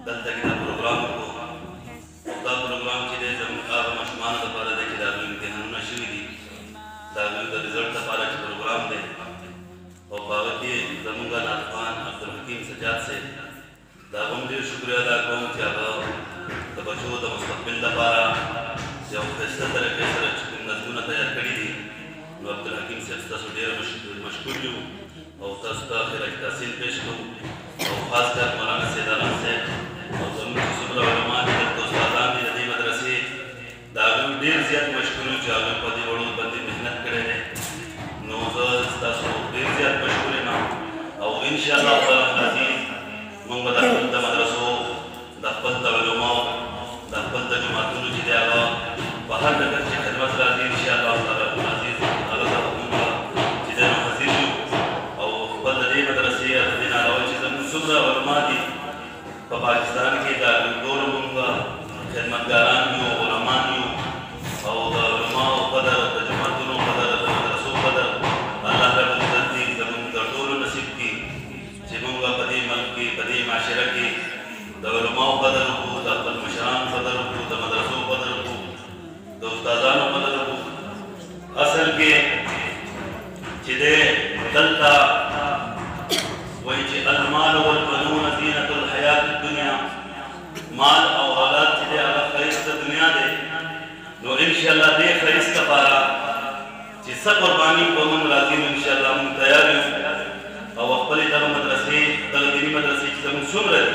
دلته کې دا پروګرام وکړو او دا پروګرام چې دی زموږ هغه ماشومانو دپاره دی چې د هغوی امتحانونه شوي دي د هغوی د رزلټ دپاره چې پروګرام دی او په هغه کې زموږ ناطقان عبدالحکیم سجاد صاحب د هغه هم ډېر شکریه ادا کوم چې هغه د بچو د مستقبل دپاره یو ښایسته طریقې سره چې کوم نظمونه تیار کړي دي نو عبدالحکیم صاحب ستاسو ډېر مشکور یو او تاسو ته خراج تحسین پیش کوو او خاص کر مولانا سید علم صاحب او زموږ چې څومره علما دي دلته استادان دي د دې مدرسې د هغوی ډېر زیات مشکور یو چې هغوی په دې وړو باندې محنت کړی دی نو زه ستاسو ډېر زیات مشکور یم او انشاءالله تعالی عزیز موږ به د خپل د مدرسو د خپل د علماو د خپل د جوماتونو چې دی هغه په هر ډګر چې خدمت راځي انشاءالله تعالی عزیز هغه ته به موږ چې دی نو حاضر یو او خپل د دې مدرسې د دې نه علاوه چې زموږ څومره علما دي په پاکستان کې د هغوی ټولو موږ خدمتګاران یو علما یو او د علماو قدر د جوماتونو قدر د مدرسو قدر الله رب العزت دې زموږ د ټولو نصیب کړي چې موږ په دې ملک کې په دې معاشره کې د علماو قدر وکړو د خپل مشرانو قدر وکړو د مدرسو قدر وکړو د استادانو قدر وکړو اصل کې چې دی دلته وایي چې المال والبنون زینة الحیات الدنیا مال او اولاد چې دی هغه ښایست د دنیا دی نو انشاءالله دې ښایست دپاره چې څه قرباني په موږ راځي نو انشاءالله موږ تیار یو او خپلې دغه مدرسې دغه دیني مدرسې چې زموږ څومره دي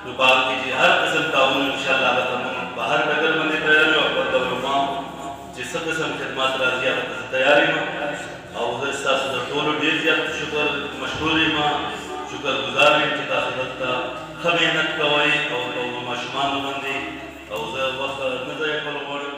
نو په هغه کې چې هر قسم تعاون انشاءالله هغه ته موږ په هر ډګر باندې تیار یو او د علماو چې څه قسم خدمات راځي هغه ته زه تیار یم او زه ستاسو د ټولو ډېر زیات مشکور یم شکر ګزار یم چې تاسو دلته ښه محنت کوئ او په ماشومانو باندې او زه وخت نه ضایع کول غواړم